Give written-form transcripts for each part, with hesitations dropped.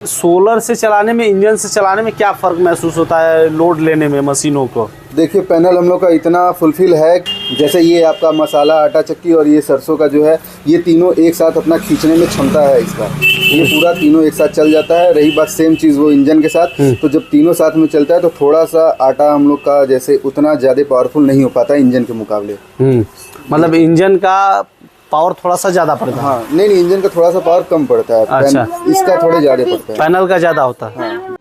Solar से चलाने में, इंजन से चलाने में क्या फ़र्क महसूस होता है लोड लेने में मशीनों को? देखिए पैनल हम लोग का इतना फुलफिल है, जैसे ये आपका मसाला, आटा चक्की और ये सरसों का जो है, ये तीनों एक साथ अपना खींचने में क्षमता है इसका। ये पूरा तीनों एक साथ चल जाता है। रही बात सेम चीज़ वो इंजन के साथ, तो जब तीनों साथ में चलता है तो थोड़ा सा आटा हम लोग का जैसे उतना ज़्यादा पावरफुल नहीं हो पाता है इंजन के मुकाबले। मतलब इंजन का पावर थोड़ा सा ज़्यादा पड़ता है? हाँ, नहीं इंजन का थोड़ा सा पावर कम पड़ता है। अच्छा, इसका थोड़े ज़्यादा पड़ता है, पैनल का ज़्यादा होता है। हाँ।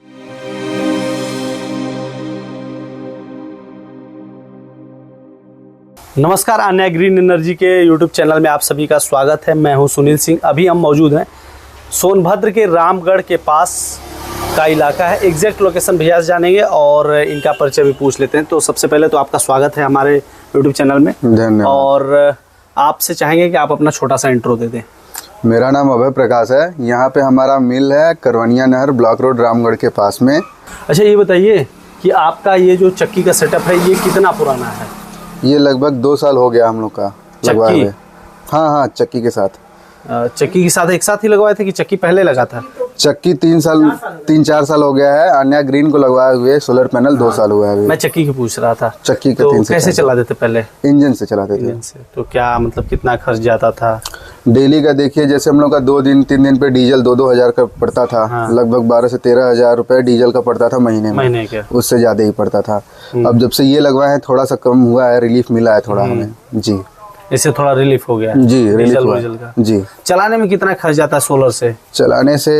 नमस्कार, अन्या ग्रीन एनर्जी के यूट्यूब चैनल में आप सभी का स्वागत है। मैं हूं सुनील सिंह। अभी हम मौजूद हैं सोनभद्र के रामगढ़ के पास का इलाका है। एग्जैक्ट लोकेशन भैया से जानेंगे और इनका परिचय भी पूछ लेते हैं। तो सबसे पहले तो आपका स्वागत है हमारे यूट्यूब चैनल में। धन्यवाद। और आपसे चाहेंगे कि आप अपना छोटा सा इंट्रो दे दें। मेरा नाम अभय प्रकाश है। यहाँ पे हमारा मिल है करवनिया नहर, ब्लॉक रोड, रामगढ़ के पास में। अच्छा, ये बताइए कि आपका ये जो चक्की का सेटअप है ये कितना पुराना है? ये लगभग 2 साल हो गया हम लोग का लगवाए हुए। हाँ, चक्की के साथ। चक्की के साथ एक साथ ही लगवाए थे कि चक्की पहले लगा था? चक्की 3-4 साल हो गया है। अन्या ग्रीन को लगवाए हुए सोलर पैनल 2 साल हुआ है अभी। मैं चक्की की पूछ रहा था। चक्की का तो 3 साल। कैसे चलाते थे पहले? इंजन से चलाते थे। इंजन से। तो क्या मतलब कितना खर्च जाता था? डेली का देखिए, जैसे हम लोग का 2-3 दिन पे डीजल 2-2 हज़ार का पड़ता था। हाँ। लगभग 12 से 13 हज़ार रुपये डीजल का पड़ता था महीने के। उससे ज़्यादा ही पड़ता था। अब जब से ये लगवाए हैं थोड़ा सा कम हुआ है, रिलीफ मिला है थोड़ा हमें। जी, इससे थोड़ा रिलीफ हो गया? जी, रिलीफ हुआ डीजल का। जी। चलाने में कितना खर्च जाता है सोलर से? चलाने से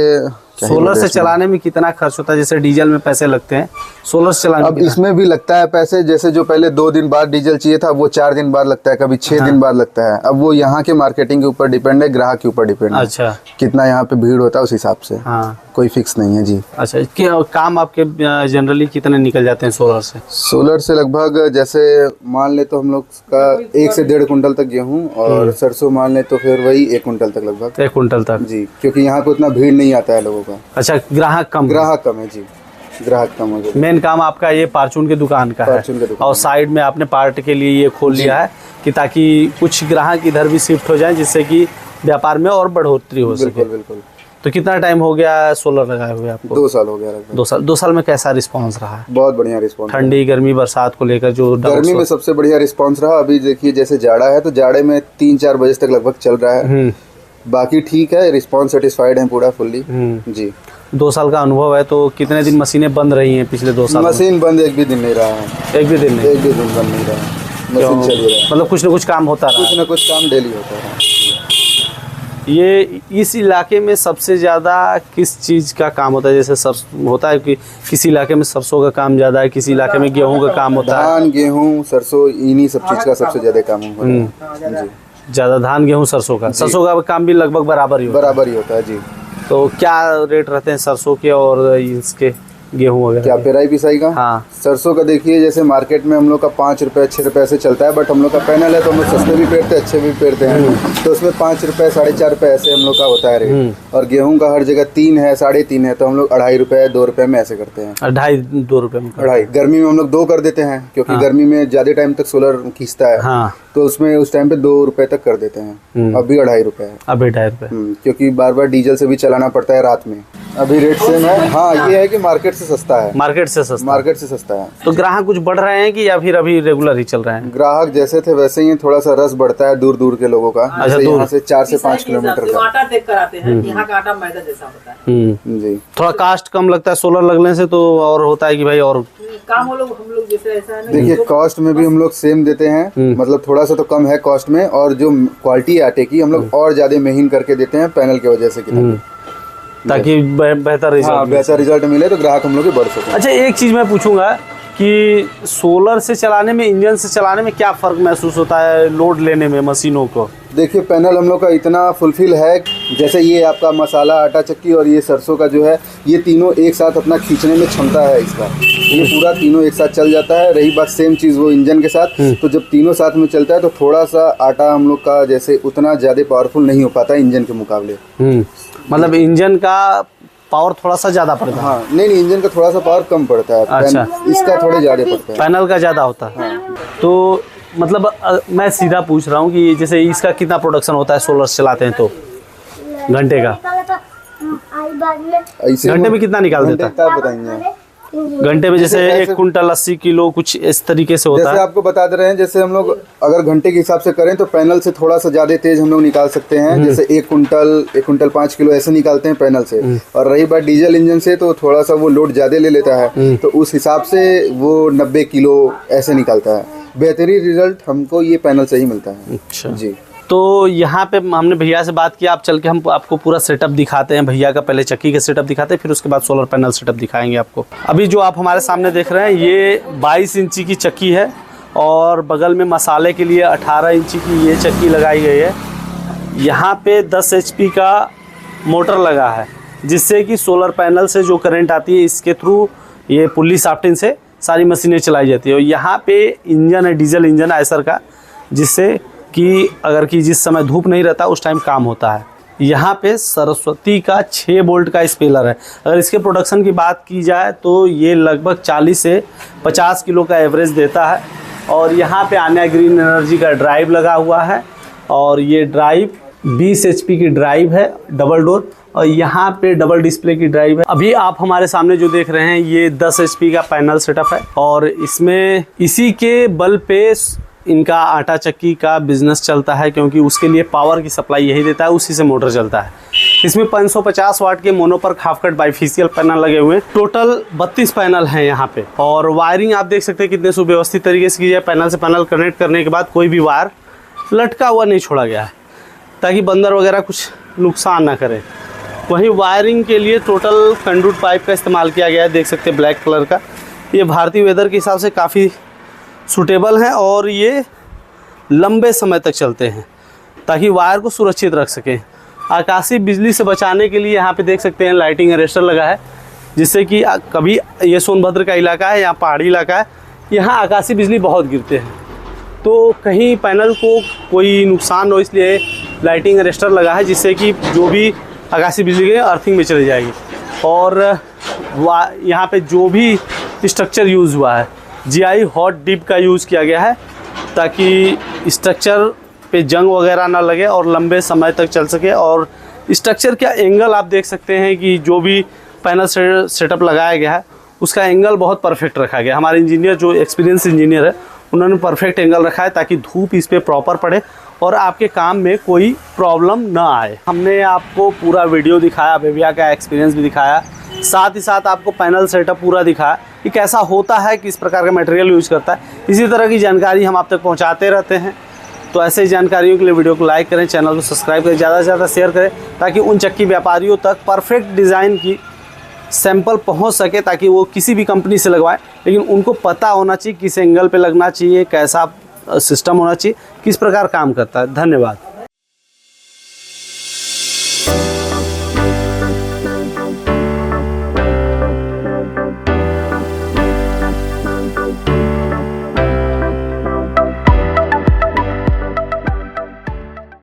सोलर से चलाने में कितना खर्च होता है? जैसे डीजल में पैसे लगते हैं, सोलर से चलाने अब इसमें भी लगता है पैसे। जैसे जो पहले 2 दिन बाद डीजल चाहिए था, वो 4 दिन बाद लगता है, कभी 6 दिन बाद लगता है। अब वो यहाँ के मार्केटिंग के ऊपर डिपेंड है, ग्राहक के ऊपर डिपेंड है। अच्छा, कितना यहाँ पे भीड़ होता है उस हिसाब से। हाँ, कोई फिक्स नहीं है जी। अच्छा, क्या काम आपके जनरली कितने निकल जाते हैं सोलर से? सोलर से लगभग जैसे मान ले तो हम लोग का 1 से 1.5 कुंटल तक गेहूँ, और सरसों मान ले तो फिर वही 1 कुंटल तक लगभग। 1 कुंटल तक जी, क्योंकि यहाँ पे उतना भीड़ नहीं आता है लोगों का। अच्छा, ग्राहक कम है जी, ग्राहक कम हो गया। मेन काम आपका ये फार्चून की दुकान का है, और साइड में आपने पार्ट के लिए ये खोल लिया है कि ताकि कुछ ग्राहक इधर भी शिफ्ट हो जाएं, जिससे कि व्यापार में और बढ़ोतरी हो सके। बिल्कुल। तो कितना टाइम हो गया सोलर लगाए हुए आपको? 2 साल हो गया लगभग। 2 साल में कैसा रिस्पांस रहा है? बहुत बढ़िया रिस्पांस। ठंडी, गर्मी, बरसात को लेकर जो गर्मी में सबसे बढ़िया रिस्पांस रहा। अभी देखिए जैसे जाड़ा है तो जाड़े में 3-4 बजे तक लगभग चल रहा है। बाकी ठीक है, रिस्पांस सेटिस्फाइड है पूरा फुल्ली जी। 2 साल का अनुभव है, तो कितने दिन मशीनें बंद रही हैं पिछले 2 साल? मशीन बंद एक भी दिन नहीं रहा है। एक भी दिन नहीं? एक भी दिन बंद नहीं रहा है, मशीन चल रहा है। मतलब कुछ ना कुछ काम होता रहा? कुछ ना कुछ काम डेली होता है। ये इस इलाके में सबसे ज़्यादा किस चीज़ का काम होता है? जैसे सरसों होता है कि किसी इलाके में सरसों का काम ज़्यादा है, किसी इलाके में गेहूं का काम होता है। धान, गेहूं, सरसों, इन्हीं सब चीज़ का सबसे ज़्यादा काम होता है जी। ज़्यादा धान, गेहूं, सरसों का काम भी लगभग बराबर ही होता है जी। तो क्या रेट रहते हैं सरसों के और इसके गेहूं वगैरह? क्या पेराई पिसाई का? हाँ। सरसों का देखिए जैसे मार्केट में हम लोग का 5 रुपये 6 रुपये से चलता है, बट हम लोग का पैनल है तो हम लोग सस्ते भी पेरते हैं, अच्छे भी पेरते हैं। तो उसमें 5 रुपये 4.5 रुपये ऐसे हम लोग का होता है रेट। और गेहूं का हर जगह 3 है, 3.5 है, तो हम लोग 2.5 रुपये 2 रुपये में ऐसे करते हैं। 2.5-2 रुपये में? 2.5। गर्मी में हम लोग 2 कर देते हैं, क्योंकि गर्मी में ज़्यादा टाइम तक सोलर खींचता है। हाँ। तो उसमें उस टाइम पे 2 रुपये तक कर देते हैं। अभी 2.5 रुपये है। अभी 2.5 रुपये, क्योंकि बार बार डीजल से भी चलाना पड़ता है रात में। अभी रेट सेम है। हाँ, ये है कि मार्केट से सस्ता है। मार्केट से सस्ता है। तो ग्राहक कुछ बढ़ रहे हैं कि या फिर अभी रेगुलर ही चल रहे हैं? ग्राहक जैसे थे वैसे ही, थोड़ा सा रस बढ़ता है दूर दूर के लोगों का। अच्छा, जैसे यहाँ से 4 से 5 किलोमीटर का। आटा देख कर आते हैं, यहाँ का आटा मैदा जैसा होता है जी। थोड़ा कास्ट कम लगता है सोलर लगने से, तो और होता है कि भाई और काम हम लोग जैसे ऐसा है ना। देखिए कॉस्ट में भी हम लोग सेम देते हैं, मतलब थोड़ा सा तो कम है कॉस्ट में, और जो क्वालिटी है आटे की हम लोग और ज्यादा महीन करके देते हैं पैनल की वजह से, ताकि बेहतर रिजल्ट मिले तो ग्राहक हम लोग के बढ़ सके। अच्छा, एक चीज़ मैं पूछूंगा कि सोलर से चलाने में, इंजन से चलाने में क्या फ़र्क महसूस होता है लोड लेने में मशीनों को? देखिए पैनल हम लोग का इतना फुलफिल है, जैसे ये आपका मसाला, आटा चक्की और ये सरसों का जो है, ये तीनों एक साथ अपना खींचने में क्षमता है इसका। ये पूरा तीनों एक साथ चल जाता है। रही बात सेम चीज़ वो इंजन के साथ, तो जब तीनों साथ में चलता है तो थोड़ा सा आटा हम लोग का जैसे उतना ज़्यादा पावरफुल नहीं हो पाता है इंजन के मुकाबले। मतलब इंजन का पावर थोड़ा सा ज़्यादा पड़ता है? हाँ, नहीं इंजन का थोड़ा सा पावर कम पड़ता है। अच्छा, इसका थोड़े ज़्यादा पड़ता है, पैनल का ज़्यादा होता है। हाँ। तो मतलब मैं सीधा पूछ रहा हूँ कि जैसे इसका कितना प्रोडक्शन होता है सोलर से चलाते हैं तो घंटे का? ऐसे घंटे में कितना निकाल देता है? घंटे का बताएंगे आप। घंटे में जैसे 1 कुंटल 80 किलो कुछ इस तरीके से होता जैसे है। आपको बता दे रहे हैं, जैसे हम लोग अगर घंटे के हिसाब से करें तो पैनल से थोड़ा सा ज़्यादा तेज हम लोग निकाल सकते हैं। जैसे 1 कुंटल 5 किलो ऐसे निकालते हैं पैनल से। और रही बात डीजल इंजन से, तो थोड़ा सा वो लोड ज़्यादा ले लेता है, तो उस हिसाब से वो 90 किलो ऐसे निकालता है। बेहतरीन रिजल्ट हमको ये पैनल से ही मिलता है। अच्छा जी। तो यहाँ पे हमने भैया से बात किया, आप चल के हम आपको पूरा सेटअप दिखाते हैं। भैया का पहले चक्की का सेटअप दिखाते हैं, फिर उसके बाद सोलर पैनल सेटअप दिखाएंगे आपको। अभी जो आप हमारे सामने देख रहे हैं ये 22 इंची की चक्की है और बगल में मसाले के लिए 18 इंची की ये चक्की लगाई गई है। यहाँ पे 10 HP का मोटर लगा है, जिससे कि सोलर पैनल से जो करंट आती है इसके थ्रू ये पुल्ली शाफ्टिंग से सारी मशीनें चलाई जाती है। और यहाँ पे इंजन है, डीजल इंजन आयसर का, जिससे कि अगर कि जिस समय धूप नहीं रहता उस टाइम काम होता है। यहाँ पे सरस्वती का 6 वोल्ट का स्पेलर है। अगर इसके प्रोडक्शन की बात की जाए तो ये लगभग 40 से 50 किलो का एवरेज देता है। और यहाँ पे आन्या ग्रीन एनर्जी का ड्राइव लगा हुआ है और ये ड्राइव 20 HP की ड्राइव है, डबल डोर। और यहाँ पे डबल डिस्प्ले की ड्राइव है। अभी आप हमारे सामने जो देख रहे हैं ये 10 HP का पैनल सेटअप है और इसमें इसी के बल पे इनका आटा चक्की का बिजनेस चलता है, क्योंकि उसके लिए पावर की सप्लाई यही देता है, उसी से मोटर चलता है। इसमें 550 वाट के मोनोपर हाफ-कट बाइफेशियल पैनल लगे हुए हैं। टोटल 32 पैनल हैं यहाँ पे। और वायरिंग आप देख सकते हैं कितने सुव्यवस्थित तरीके से की है। पैनल से पैनल कनेक्ट करने के बाद कोई भी वायर लटका हुआ नहीं छोड़ा गया है, ताकि बंदर वगैरह कुछ नुकसान ना करे। वहीं वायरिंग के लिए टोटल कंडूट पाइप का इस्तेमाल किया गया है, देख सकते हैं ब्लैक कलर का। ये भारतीय वेदर के हिसाब से काफ़ी सूटेबल हैं और ये लंबे समय तक चलते हैं, ताकि वायर को सुरक्षित रख सकें। आकाशीय बिजली से बचाने के लिए यहाँ पे देख सकते हैं लाइटिंग अरेस्टर लगा है, जिससे कि कभी ये सोनभद्र का इलाका है, यहाँ पहाड़ी इलाका है, यहाँ आकाशीय बिजली बहुत गिरते हैं, तो कहीं पैनल को कोई नुकसान न हो इसलिए लाइटिंग अरेस्टर लगा है, जिससे कि जो भी आकाशीय बिजली के अर्थिंग में चली जाएगी। और यहाँ पे जो भी स्ट्रक्चर यूज़ हुआ है GI हॉट डिप का यूज़ किया गया है, ताकि स्ट्रक्चर पे जंग वगैरह ना लगे और लंबे समय तक चल सके। और स्ट्रक्चर का एंगल आप देख सकते हैं कि जो भी पैनल सेटअप लगाया गया है उसका एंगल बहुत परफेक्ट रखा गया। हमारे इंजीनियर जो एक्सपीरियंस इंजीनियर है उन्होंने परफेक्ट एंगल रखा है, ताकि धूप इस पर प्रॉपर पड़े और आपके काम में कोई प्रॉब्लम ना आए। हमने आपको पूरा वीडियो दिखाया, भैया का एक्सपीरियंस भी दिखाया, साथ ही साथ आपको पैनल सेटअप पूरा दिखाया कि कैसा होता है, किस प्रकार का मटेरियल यूज़ करता है। इसी तरह की जानकारी हम आप तक पहुंचाते रहते हैं। तो ऐसे ही जानकारियों के लिए वीडियो को लाइक करें, चैनल को सब्सक्राइब करें, ज़्यादा से ज़्यादा शेयर करें, ताकि उन चक्की व्यापारियों तक परफेक्ट डिज़ाइन की सैंपल पहुंच सके, ताकि वो किसी भी कंपनी से लगवाएं, लेकिन उनको पता होना चाहिए किस एंगल पे लगना चाहिए, कैसा सिस्टम होना चाहिए, किस प्रकार काम करता है। धन्यवाद।